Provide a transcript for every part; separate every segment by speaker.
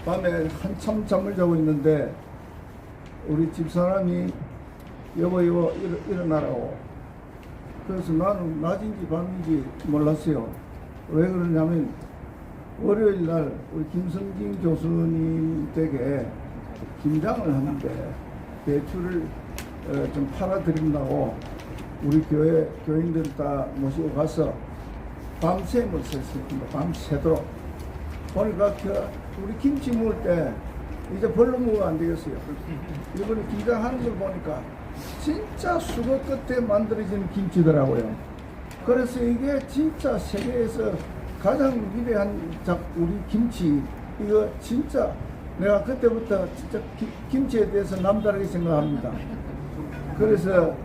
Speaker 1: 밤에 한참 잠을 자고 있는데 우리 집사람이 여보 일어나라고. 그래서 나는 낮인지 밤인지 몰랐어요. 왜 그러냐면 월요일 날 우리 김성진 교수님 댁에 김장을 하는데 배추를 좀 팔아드린다고 우리 교회 교인들 다 모시고 가서 밤샘을 샜습니다. 밤새도록. 보니까 우리 김치 먹을 때 이제 벌로 먹으면 안 되겠어요. 이번에 김장하는 걸 보니까 진짜 수고 끝에 만들어진 김치더라고요. 그래서 이게 진짜 세계에서 가장 위대한 우리 김치, 이거 진짜 내가 그때부터 진짜 김치에 대해서 남다르게 생각합니다. 그래서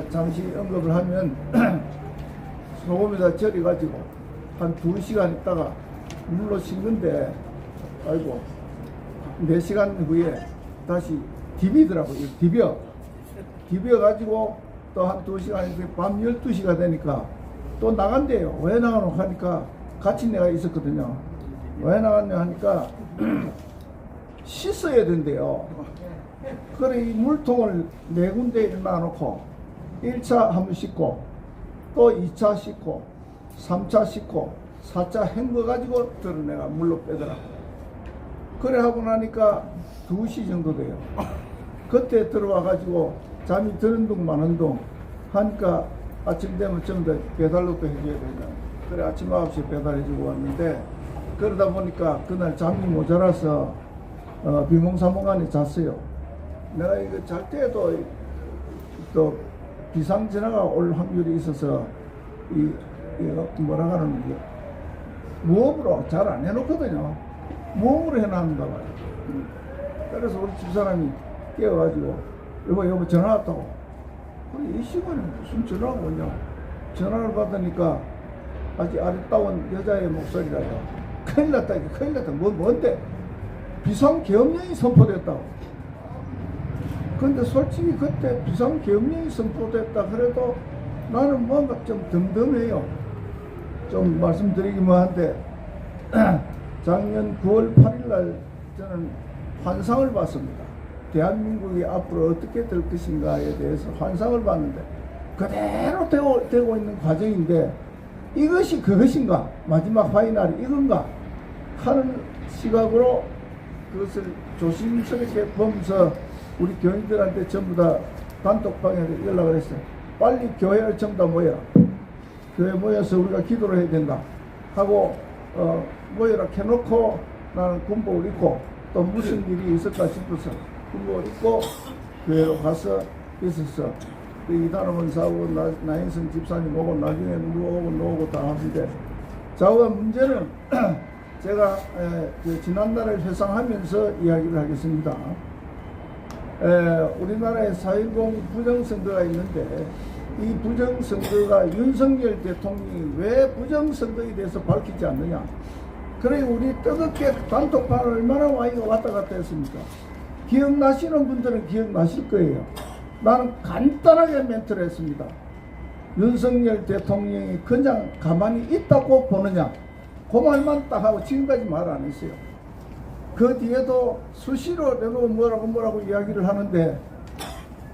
Speaker 1: 잠시 언급을 하면 소금에다 절여가지고 한 2시간 있다가 물로 씻는데 아이고 4시간 후에 다시 디비더라고요. 디벼가지고 또 한 2시간 밤 12시가 되니까 또 나간대요. 왜 나가노 하니까 같이 내가 있었거든요. 왜 나갔냐 하니까 씻어야 된대요. 그래 이 물통을 4군데에 놔놓고 1차 한번 씻고 또 2차 씻고 3차 씻고 4차 헹궈가지고 내가 물로 빼더라. 그래 하고 나니까 2시 정도 돼요. 그때 들어와가지고 잠이 드는 둥 마는 둥 하니까 아침 되면 전부 다 배달로 또 해줘야 된다. 그래 아침 9시에 배달해주고 왔는데 그러다 보니까 그날 잠이 모자라서 비몽사몽간에 잤어요. 내가 이거 잘 때도 또 비상전화가 올 확률이 있어서 뭐라 하는 게 무음으로 잘 안 해놓거든요. 무음으로 해놨는가 봐요. 그래서 우리 집사람이 깨워가지고 여보 전화 왔다고. 그래 이 시간에 무슨 전화가 오냐. 전화를 받으니까 아주 아름다운 여자의 목소리라요. 큰일 났다. 뭔데? 비상계엄령이 선포됐다고. 근데 솔직히 그때 비상계엄령이 선포됐다 그래도 나는 뭔가 좀 덤덤해요. 좀 말씀드리기만 한데 작년 9월 8일 날 저는 환상을 봤습니다. 대한민국이 앞으로 어떻게 될 것인가에 대해서 환상을 봤는데 그대로 되고 있는 과정인데 이것이 그것인가? 마지막 파이널이 이건가? 하는 시각으로 그것을 조심스럽게 보면서 우리 교인들한테 전부 다 단톡방에 연락을 했어요. 빨리 교회를 전부 다 모여라. 교회 모여서 우리가 기도를 해야 된다 하고 모여라 해놓고 나는 군복을 입고 또 무슨 일이 있을까 싶어서 군복을 입고 교회로 가서 있었어. 이단원 원사하고 나인성 집사님 오고 나중에 누구 오고 다 하는데 자우가 문제는 제가 지난날을 회상하면서 이야기를 하겠습니다. 우리나라에 4.10 부정선거가 있는데 이 부정선거가 윤석열 대통령이 왜 부정선거에 대해서 밝히지 않느냐. 그래 우리 뜨겁게 단톡방을 얼마나 와이가 왔다 갔다 했습니까? 기억나시는 분들은 기억나실 거예요. 나는 간단하게 멘트를 했습니다. 윤석열 대통령이 그냥 가만히 있다고 보느냐. 그 말만 딱 하고 지금까지 말 안 했어요. 그 뒤에도 수시로 내가 뭐라고 이야기를 하는데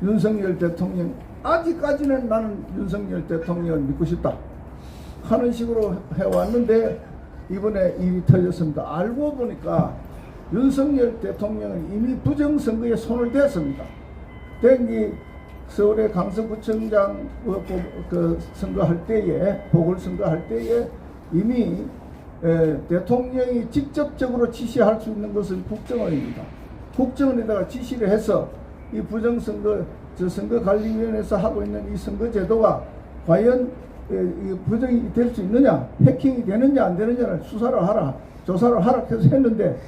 Speaker 1: 윤석열 대통령 아직까지는 나는 윤석열 대통령을 믿고 싶다 하는 식으로 해왔는데 이번에 일이 터졌습니다. 알고 보니까 윤석열 대통령은 이미 부정선거에 손을 댔습니다. dengi 서울의 강서구청장 그 선거할 때에 보궐선거할 때에 이미 대통령이 직접적으로 지시할 수 있는 것은 국정원입니다. 국정원에다가 지시를 해서 이 부정선거 선거관리위원회에서 하고 있는 이 선거제도가 과연 부정이 될 수 있느냐, 해킹이 되느냐 안 되느냐를 수사를 하라, 조사를 하라 해서 했는데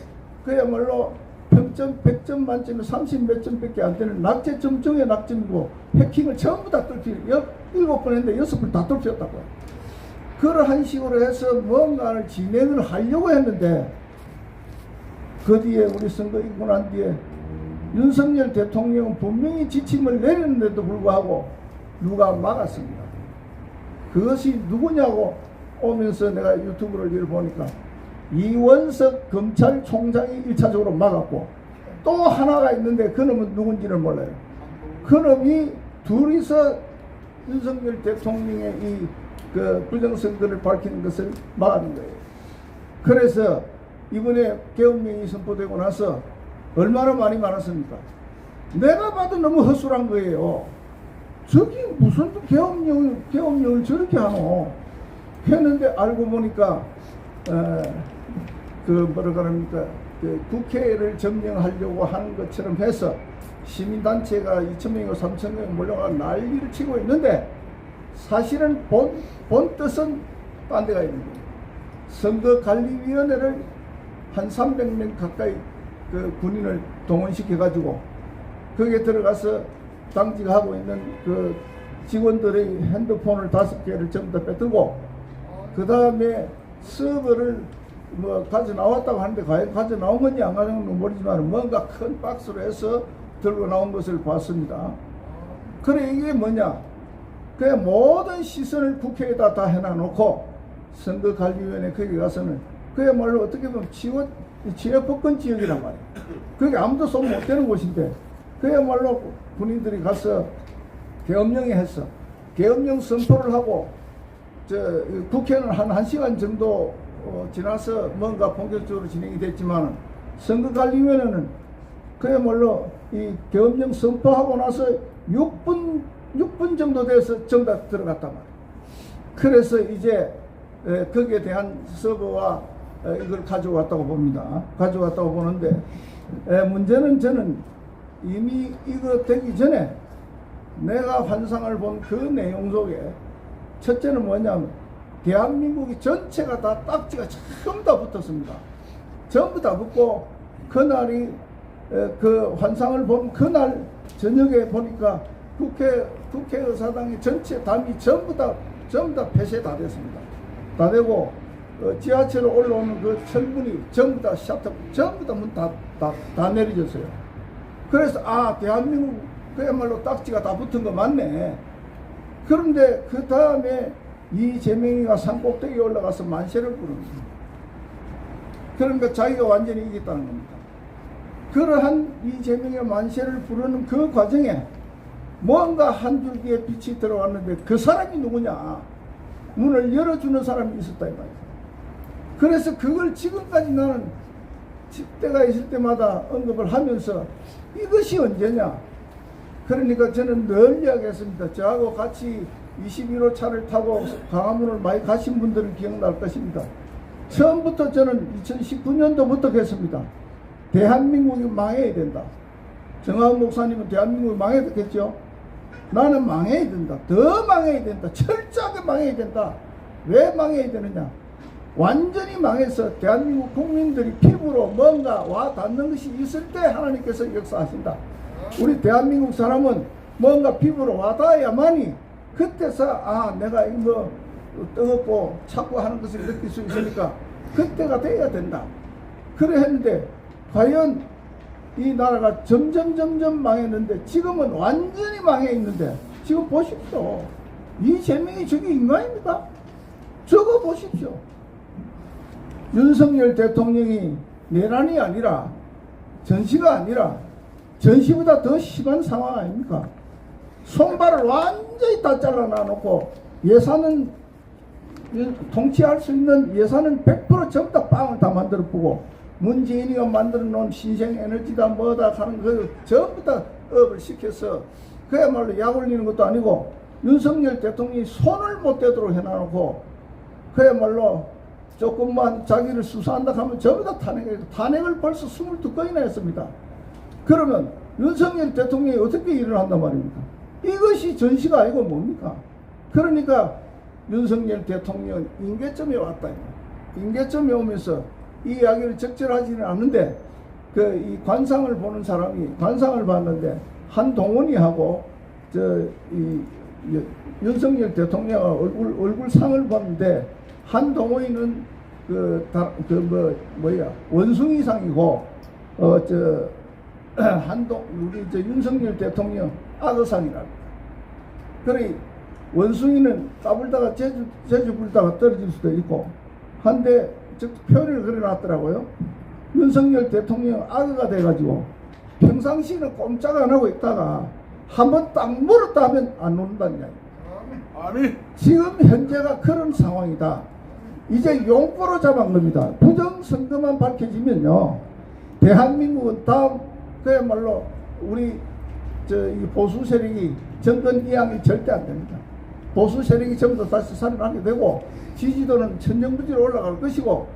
Speaker 1: 그야말로 평점 100점 만점에 30몇 점밖에 안 되는 낙제점 중에 낙점이고 해킹을 전부 다 뚫기 7번 했는데 6번 다 뚫혔다고. 그러한 식으로 해서 뭔가를 진행을 하려고 했는데 그 뒤에 우리 선거 있고 난 뒤에 윤석열 대통령은 분명히 지침을 내렸는데도 불구하고 누가 막았습니다. 그것이 누구냐고 오면서 내가 유튜브를 보니까 이원석 검찰총장이 1차적으로 막았고, 또 하나가 있는데 그놈은 누군지는 몰라요. 그놈이 둘이서 윤석열 대통령의 이 그 부정선거를 밝히는 것을 막는 거예요. 그래서 이번에 계엄령이 선포되고 나서 얼마나 많이 많았습니까? 내가 봐도 너무 허술한 거예요. 저기 무슨 계엄령을 저렇게 하노? 했는데 알고 보니까 그 뭐라 그럽니까? 그 국회를 점령하려고 하는 것처럼 해서 시민단체가 2,000명이고 3,000명이 몰려가 난리를 치고 있는데, 사실은 본 뜻은 딴 데가 있는 거예요. 선거관리위원회를 한 300명 가까이 그 군인을 동원시켜가지고 거기에 들어가서 당직하고 있는 그 직원들의 핸드폰을 5개를 전부 다 뺏들고, 그 다음에 서버를 뭐 가져 나왔다고 하는데 과연 가져 나온 건지 안 가져온 건지 모르지만 뭔가 큰 박스로 해서 들고 나온 것을 봤습니다. 그래, 이게 뭐냐? 그 모든 시선을 국회에다 다 해놔놓고 선거관리위원회 거기 가서는 그야말로 어떻게 보면 지역법권 지역이란 말이에요. 그게 아무도 손 못 대는 곳인데, 그야말로 군인들이 가서 계엄령에 했어. 계엄령 선포를 하고 국회는 한 1시간 정도 지나서 뭔가 본격적으로 진행이 됐지만, 선거관리위원회는 그야말로 이 계엄령 선포하고 나서 6분 정도 돼서 정답 들어갔단 말이에요. 그래서 이제 거기에 대한 서버와 이걸 가져왔다고 봅니다. 가져왔다고 보는데, 문제는 저는 이미 이거 되기 전에 내가 환상을 본 그 내용 속에 첫째는 뭐냐면, 대한민국이 전체가 다 딱지가 전부 다 붙었습니다. 전부 다 붙고, 그날이 그 환상을 본 그날 저녁에 보니까 국회의사당의 전체 담이 전부 다 폐쇄 다 됐습니다. 다 되고 지하철로 올라오는 그 철문이 전부 다 셔터, 전부 다 문 다 내려졌어요. 그래서 대한민국 그야말로 딱지가 다 붙은 거 맞네. 그런데 그 다음에 이재명이가 산꼭대기에 올라가서 만세를 부르는 거예요. 그러니까 자기가 완전히 이겼다는 겁니다. 그러한 이재명의 만세를 부르는 그 과정에 뭔가 한 줄기의 빛이 들어왔는데, 그 사람이 누구냐? 문을 열어주는 사람이 있었다 이 말이에요. 그래서 그걸 지금까지 나는 때가 있을 때마다 언급을 하면서, 이것이 언제냐? 그러니까 저는 늘 이야기했습니다. 저하고 같이 21호 차를 타고 광화문을 많이 가신 분들은 기억날 것입니다. 처음부터 저는 2019년도부터 했습니다. 대한민국이 망해야 된다. 정하은 목사님은 대한민국이 망해야 되겠죠? 나는 망해야 된다. 더 망해야 된다. 철저하게 망해야 된다. 왜 망해야 되느냐? 완전히 망해서 대한민국 국민들이 피부로 뭔가 와 닿는 것이 있을 때 하나님께서 역사하신다. 우리 대한민국 사람은 뭔가 피부로 와 닿아야만이 그때서 내가 이거 뜨겁고 찾고 하는 것을 느낄 수 있으니까 그때가 돼야 된다. 그래 했는데, 과연 이 나라가 점점 망했는데, 지금은 완전히 망해 있는데, 지금 보십시오. 이재명이 저게 인간입니까? 저거 보십시오. 윤석열 대통령이 내란이 아니라, 전시가 아니라 전시보다 더 심한 상황 아닙니까? 손발을 완전히 다 잘라놔 놓고, 예산은 통치할 수 있는 예산은 100% 전부 다 빵을 다 만들어 보고, 문재인이가 만들어 놓은 신생에너지다 뭐다 하는 거 전부 다 업을 시켜서 그야말로 약 올리는 것도 아니고, 윤석열 대통령이 손을 못 대도록 해놔놓고 그야말로 조금만 자기를 수사한다 하면 전부 다 탄핵을 벌써 22건이나 했습니다. 그러면 윤석열 대통령이 어떻게 일을 한단 말입니까? 이것이 전시가 아니고 뭡니까? 그러니까 윤석열 대통령 임계점에 왔다. 임계점에 오면서 이 이야기를 적절하지는 않는데, 이 관상을 보는 사람이 관상을 봤는데, 한동훈이 하고 윤석열 대통령 얼굴상을 봤는데, 한동훈이는 원숭이상이고, 우리 윤석열 대통령 악어상이랍니다. 그래, 원숭이는 까불다가 제주 불다가 떨어질 수도 있고 한데, 표현을 그려놨더라고요. 윤석열 대통령 악어가 돼가지고 평상시에는 꼼짝 안 하고 있다가 한번 딱 물었다 하면 안 논다는 이야기. 지금 현재가 그런 상황이다. 이제 용포로 잡은 겁니다. 부정선거만 밝혀지면요, 대한민국은 다음 그야말로 우리 이 보수 세력이 정권 이양이 절대 안 됩니다. 보수 세력이 전부 다 다시 살아나게 되고 지지도는 천정부지로 올라갈 것이고,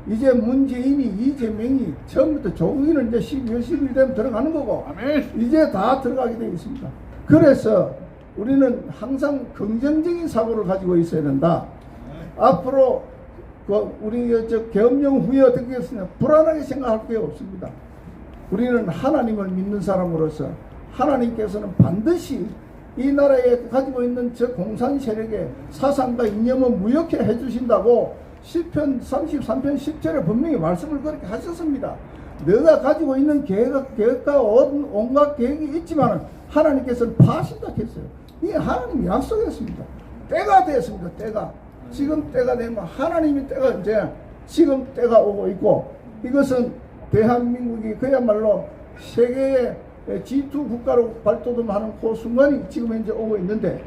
Speaker 1: 이제 문재인이 이재명이 처음부터 조국이는 이제 12월 10일 되면 들어가는 거고, 아멘. 이제 다 들어가게 되어 있습니다. 그래서 우리는 항상 긍정적인 사고를 가지고 있어야 된다. 앞으로 우리 계엄령 후에 어떻게 했으냐, 불안하게 생각할 게 없습니다. 우리는 하나님을 믿는 사람으로서 하나님께서는 반드시 이 나라에 가지고 있는 저 공산 세력의 사상과 이념을 무력해 해주신다고 시편 33편 10절에 분명히 말씀을 그렇게 하셨습니다. 너가 가지고 있는 계획과 온갖 계획이 있지만 하나님께서는 파하신다 했어요. 이게 하나님이 약속했습니다. 때가 됐습니다. 때가. 지금 때가 되면 하나님이 때가 이제 지금 때가 오고 있고, 이것은 대한민국이 그야말로 세계의 G2 국가로 발돋움하는 그 순간이 지금 현재 오고 있는데,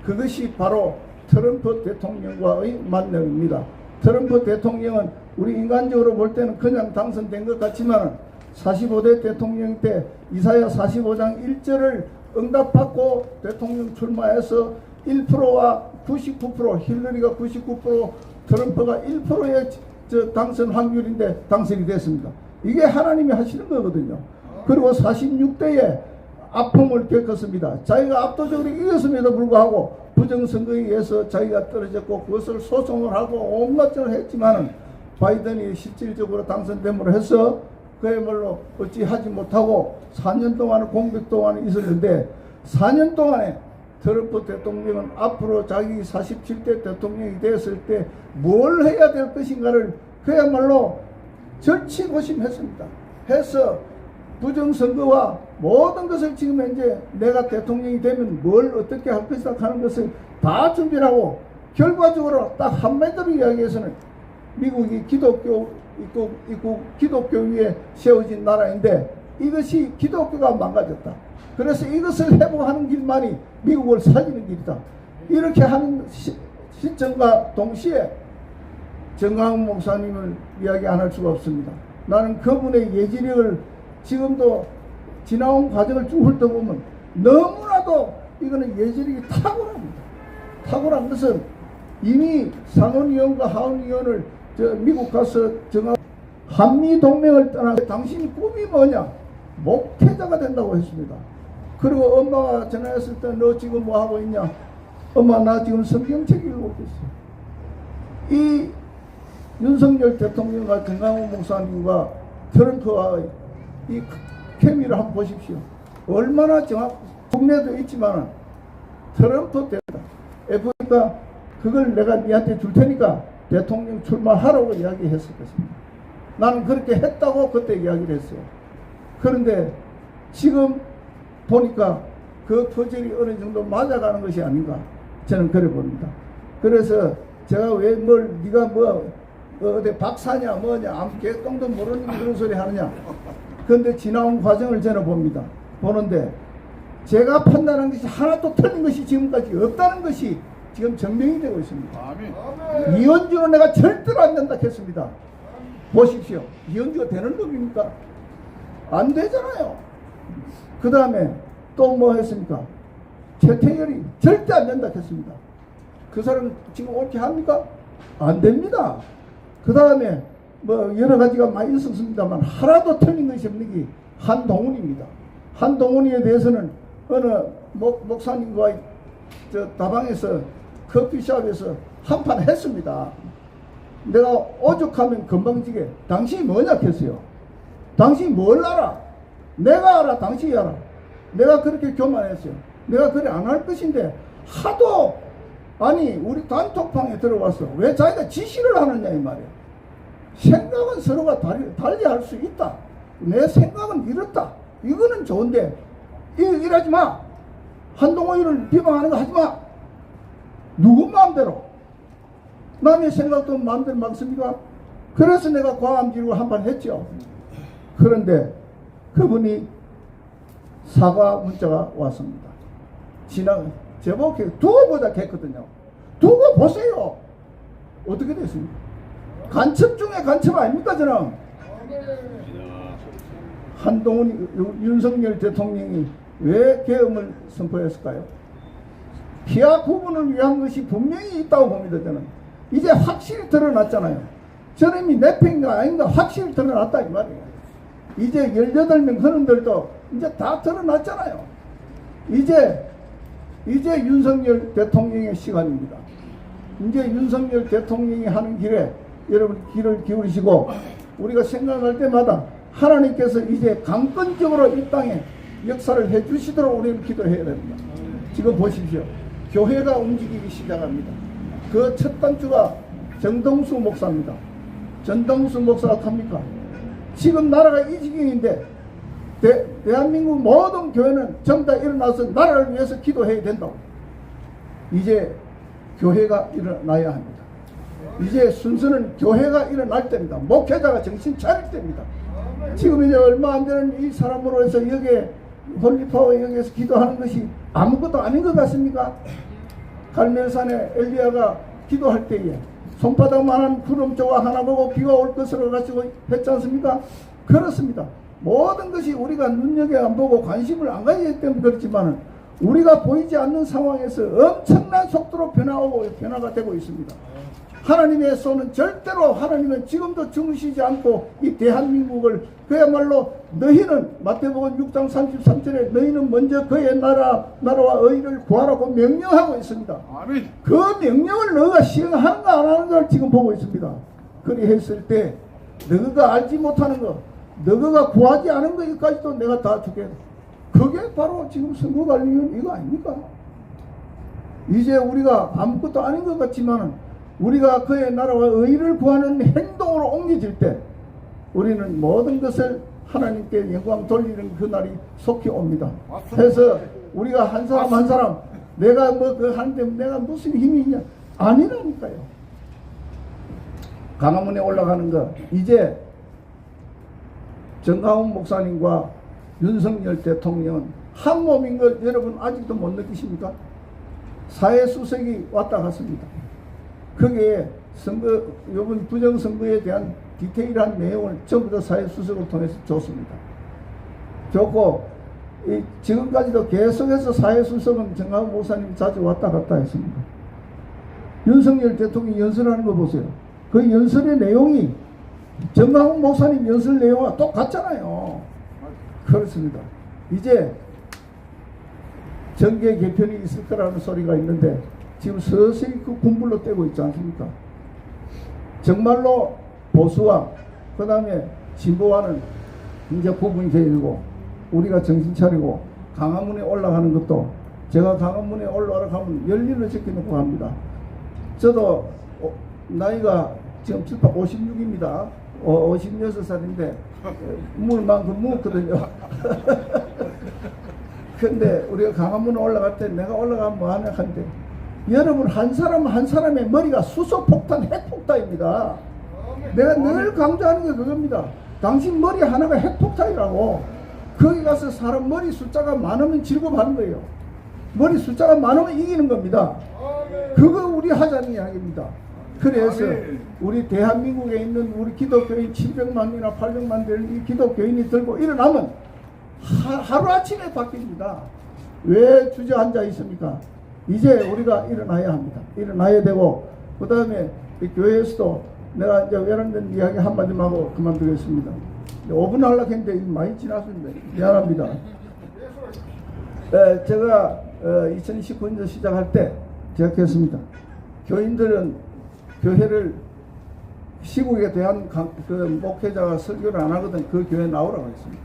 Speaker 1: 그것이 바로 트럼프 대통령과의 만남입니다. 트럼프 대통령은 우리 인간적으로 볼 때는 그냥 당선된 것 같지만 45대 대통령 때 이사야 45장 1절을 응답받고 대통령 출마해서 1%와 99%, 힐러리가 99%, 트럼프가 1%의 당선 확률인데 당선이 됐습니다. 이게 하나님이 하시는 거거든요. 그리고 46대에 아픔을 겪었습니다. 자기가 압도적으로 이겼음에도 불구하고 부정선거에 의해서 자기가 떨어졌고 그것을 소송을 하고 온갖 짓을 했지만은 바이든이 실질적으로 당선됨으로 해서 그야말로 어찌하지 못하고 4년 동안 공백 동안 있었는데, 4년 동안에 트럼프 대통령은 앞으로 자기 47대 대통령이 되었을 때 뭘 해야 될 것인가를 그야말로 절치고심했습니다. 해서 부정선거와 모든 것을 지금 현재 내가 대통령이 되면 뭘 어떻게 할 것이다 하는 것을 다 준비하고, 결과적으로 딱 한마디로 이야기해서는 미국이 기독교 기독교 위에 세워진 나라인데 이것이 기독교가 망가졌다. 그래서 이것을 회복하는 길만이 미국을 살리는 길이다. 이렇게 하는 시점과 동시에 정강훈 목사님을 이야기 안 할 수가 없습니다. 나는 그분의 예지력을 지금도 지나온 과정을 쭉 훑어보면 너무나도 이거는 예지력이 탁월합니다. 탁월한 것은 이미 상원의원과 하원의원을 미국 가서 정한 한미동맹을 떠나 당신이 꿈이 뭐냐? 목회자가 된다고 했습니다. 그리고 엄마가 전화했을 때 너 지금 뭐 하고 있냐? 엄마 나 지금 성경책 읽고 있어. 이 윤석열 대통령과 정강훈 목사님과 트럼프와 이 케미를 한번 보십시오. 얼마나 국내도 있지만 트럼프 때다. 그러니까 그걸 내가 니한테 줄 테니까 대통령 출마하라고 이야기했을 것입니다. 나는 그렇게 했다고 그때 이야기를 했어요. 그런데 지금 보니까 그 퍼즐이 어느 정도 맞아가는 것이 아닌가 저는 그래 봅니다. 그래서 제가 왜 네가 어디 박사냐 뭐냐 아무 개똥도 모르는 그런 소리 하느냐. 그런데 지나온 과정을 저는 봅니다. 보는데 제가 판단한 것이 하나도 틀린 것이 지금까지 없다는 것이 지금 증명이 되고 있습니다. 아멘. 이현주는 내가 절대로 안 된다 했습니다. 보십시오. 이현주가 되는 놈입니까? 안 되잖아요. 그 다음에 또 뭐 했습니까? 최태열이 절대 안 된다 했습니다. 그 사람 지금 옳게 합니까? 안 됩니다. 그 다음에 뭐 여러 가지가 많이 있었습니다만 하나도 틀린 것이 없는 게 한동훈입니다. 한동훈에 대해서는 어느 목사님과 다방에서 커피숍에서 한판 했습니다. 내가 오죽하면 건방지게 당신이 뭐냐 했어요. 당신이 뭘 알아? 내가 알아, 당신이 알아. 내가 그렇게 교만했어요. 내가 그래 안 할 것인데 하도 아니 우리 단톡방에 들어와서 왜 자기가 지시를 하느냐 이 말이야. 생각은 서로가 달리 할 수 있다. 내 생각은 이렇다. 이거는 좋은데 이러지 마. 한동훈이를 비방하는 거 하지 마. 누구 마음대로. 남의 생각도 마음대로 막습니까? 그래서 내가 과암지로 한 번 했죠. 그런데 그분이 사과 문자가 왔습니다. 제목 두고 보자 했거든요. 두고 보세요. 어떻게 됐습니까? 간첩 중에 간첩 아닙니까 저는? 한동훈 윤석열 대통령이 왜 계엄을 선포했을까요? 피하 구분을 위한 것이 분명히 있다고 봅니다. 저는 이제 확실히 드러났잖아요. 저놈이 내 편인가 아닌가 확실히 드러났다 이 말이에요. 이제 18명 그놈들도 이제 다 드러났잖아요. 이제 윤석열 대통령의 시간입니다. 이제 윤석열 대통령이 하는 길에 여러분 귀를 기울이시고 우리가 생각할 때마다 하나님께서 이제 강권적으로 이 땅에 역사를 해주시도록 우리는 기도해야 됩니다. 지금 보십시오. 교회가 움직이기 시작합니다. 그 첫 단추가 정동수 목사입니다. 정동수 목사가 합니까? 지금 나라가 이 지경인데 대한민국 모든 교회는 전부 다 일어나서 나라를 위해서 기도해야 된다고. 이제 교회가 일어나야 합니다. 이제 순서는 교회가 일어날 때입니다. 목회자가 정신 차릴 때입니다. 지금 이제 얼마 안 되는 이 사람으로 해서 여기에 홀리파워 여기에서 기도하는 것이 아무것도 아닌 것 같습니까? 갈멜산에 엘리야가 기도할 때에 손바닥만한 구름조각 하나 보고 비가 올 것으로 가지고 했지 않습니까? 그렇습니다. 모든 것이 우리가 눈여겨 안 보고 관심을 안 가지기 때문에 그렇지만 우리가 보이지 않는 상황에서 엄청난 속도로 변화가 되고 있습니다. 하나님의 손은 절대로 하나님은 지금도 주무시지 않고 이 대한민국을 그야말로 너희는 마태복음 6장 33절에 너희는 먼저 그의 나라와 의를 구하라고 명령하고 있습니다. 아멘. 그 명령을 너희가 시행하는가 안 하는가를 지금 보고 있습니다. 그리 했을 때 너희가 알지 못하는 거 너희가 구하지 않은 것까지도 내가 다 주게. 그게 바로 지금 선거관리위원 이거 아닙니까? 이제 우리가 아무것도 아닌 것 같지만 우리가 그의 나라와 의를 구하는 행동으로 옮겨질 때 우리는 모든 것을 하나님께 영광 돌리는 그날이 속히 옵니다. 그래서 우리가 한 사람 한 사람 내가 뭐 그 하는데 내가 무슨 힘이 있냐 아니라니까요. 강화문에 올라가는 거 이제 정강훈 목사님과 윤석열 대통령은 한 몸인 걸 여러분 아직도 못 느끼십니까? 사회수석이 왔다 갔습니다. 거기에 선거, 이번 부정선거에 대한 디테일한 내용을 전부 다 사회수석을 통해서 줬습니다. 줬고, 지금까지도 계속해서 사회수석은 정강훈 목사님 자주 왔다 갔다 했습니다. 윤석열 대통령이 연설하는 거 보세요. 그 연설의 내용이 정강훈 목사님 연설 내용과 똑같잖아요. 그렇습니다. 이제 정계 개편이 있을 거라는 소리가 있는데 지금 서서히 그 군불로 떼고 있지 않습니까? 정말로 보수와 그 다음에 진보와는 이제 구분이 되고 우리가 정신 차리고 강화문에 올라가는 것도 제가 강화문에 올라가면 열리를 제껴놓고 합니다. 저도 나이가 지금 56입니다. 56살인데 물만큼 무었거든요. 근데 우리가 강화문에 올라갈 때 내가 올라가면 뭐하냐 하는데 여러분 한 사람 한 사람의 머리가 수소폭탄 핵폭탄입니다. 내가 늘 강조하는 게 그겁니다. 당신 머리 하나가 핵폭탄이라고. 거기 가서 사람 머리 숫자가 많으면 즐거워하는 거예요. 머리 숫자가 많으면 이기는 겁니다. 그거 우리 하자는 이야기입니다. 그래서 우리 대한민국에 있는 우리 기독교인 700만이나 800만 되는 이 기독교인이 들고 일어나면 하루아침에 바뀝니다. 왜 주저앉아 있습니까? 이제 우리가 일어나야 합니다. 일어나야 되고 그 다음에 교회에서도 내가 이제 외람된 이야기 한마디만 하고 그만두겠습니다. 5분 하려고 했는데 많이 지났습니다. 미안합니다. 제가 2019년 시작할 때 제가 했습니다. 교인들은 교회를 시국에 대한 그 목회자가 설교를 안 하거든 그 교회 나오라고 했습니다.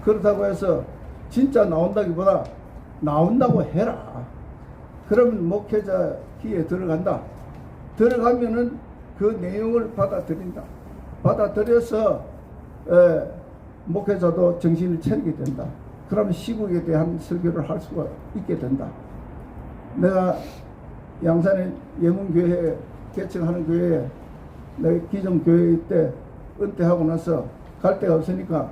Speaker 1: 그렇다고 해서 진짜 나온다기보다 나온다고 해라. 그러면 목회자 귀에 들어간다. 들어가면은 그 내용을 받아들인다. 받아들여서 목회자도 정신을 차리게 된다. 그러면 시국에 대한 설교를 할 수가 있게 된다. 내가 양산에 예문교회 개척하는 교회에 내 기존교회 때 은퇴하고 나서 갈 데가 없으니까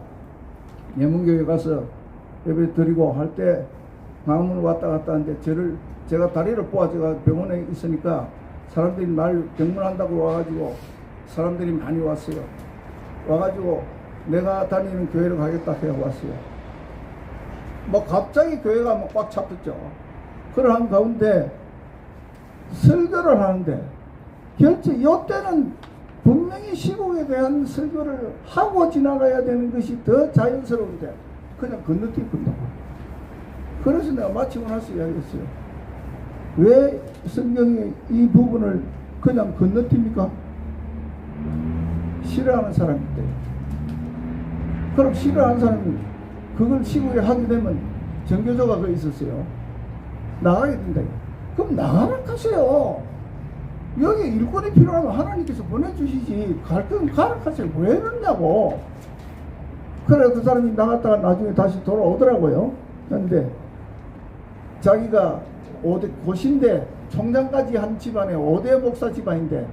Speaker 1: 예문교회 가서 예배 드리고 할 때 방문 왔다 갔다 하는데 제가 다리를 뽑아져가 병원에 있으니까 사람들이 날 병문한다고 와가지고 사람들이 많이 왔어요. 와가지고 내가 다니는 교회를 가겠다 해 왔어요. 뭐 갑자기 교회가 막 꽉 찼었죠. 그러한 가운데 설교를 하는데 결제 이때는 분명히 시국에 대한 설교를 하고 지나가야 되는 것이 더 자연스러운데 그냥 건너뛰군다. 그래서 내가 마치고 나서 이야기했어요. 왜 성경이 이 부분을 그냥 건너뜁니까? 싫어하는 사람이 있대. 그럼 싫어하는 사람이 그걸 시국에 하게 되면 정교조가 그 있었어요. 나가게 된다. 그럼 나가라 하세요. 여기 일꾼이 필요하면 하나님께서 보내주시지. 갈 거면 가라 하세요. 왜 그러냐고. 그래 그 사람이 나갔다가 나중에 다시 돌아오더라고요. 그런데 자기가 고신데 총장까지 한 집안에 5대 목사 집안인데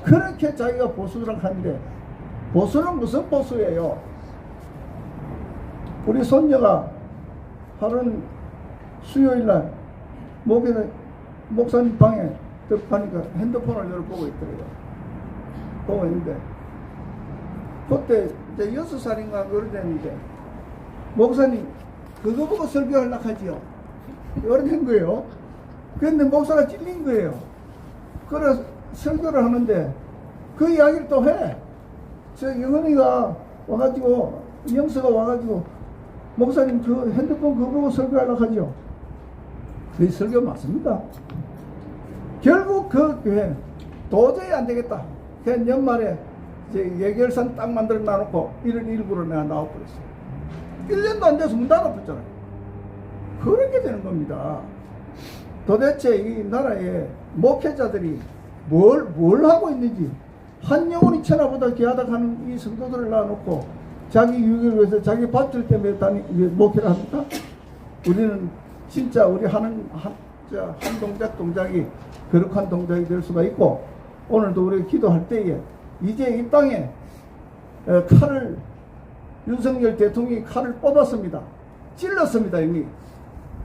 Speaker 1: 그렇게 자기가 보수를 하는데 보수는 무슨 보수예요? 우리 손녀가 하루는 수요일날 목사님 방에 들어가니까 핸드폰을 열어보고 있더래요. 보고 있는데 그때 이제 6살인가 그래 됐는데 목사님 그거 보고 설교하려고 하지요. 이렇게 된 거예요. 그런데 목사가 찔린 거예요. 그래서 설교를 하는데 그 이야기를 또 해. 저 영은이가 와가지고 영서가 와가지고 목사님 그 핸드폰 그거 보고 설교하려고 하죠. 그 설교 맞습니다. 결국 그 교회 도저히 안 되겠다. 그 연말에 이제 예결산 딱 만들어 놔놓고 1월 1일부로 내가 나와버렸어요. 1년도 안 돼서 문 닫아버렸잖아요. 그렇게 되는 겁니다. 도대체 이 나라의 목회자들이 뭘 하고 있는지 한 영혼이 천하보다 귀하다 하는 이 성도들을 놔놓고 자기 유익을 위해서 자기 밭을 때문에 목회를 합니까? 우리는 진짜 우리 한 동작이 거룩한 동작이 될 수가 있고 오늘도 우리가 기도할 때에 이제 이 땅에 칼을 윤석열 대통령이 칼을 뽑았습니다. 찔렀습니다. 이미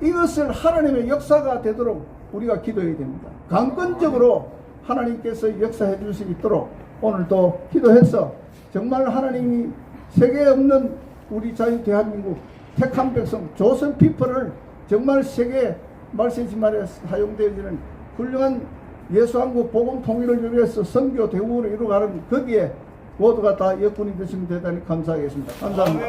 Speaker 1: 이것을 하나님의 역사가 되도록 우리가 기도해야 됩니다. 강건적으로 하나님께서 역사해 줄 수 있도록 오늘도 기도해서 정말 하나님이 세계에 없는 우리 자유 대한민국 택한 백성 조선 피플을 정말 세계 말세지말에 사용되어지는 훌륭한 예수한국 복음 통일을 위해서 선교 대우를 이루어가는 거기에 모두가 다 여건이 되시면 대단히 감사하겠습니다. 감사합니다.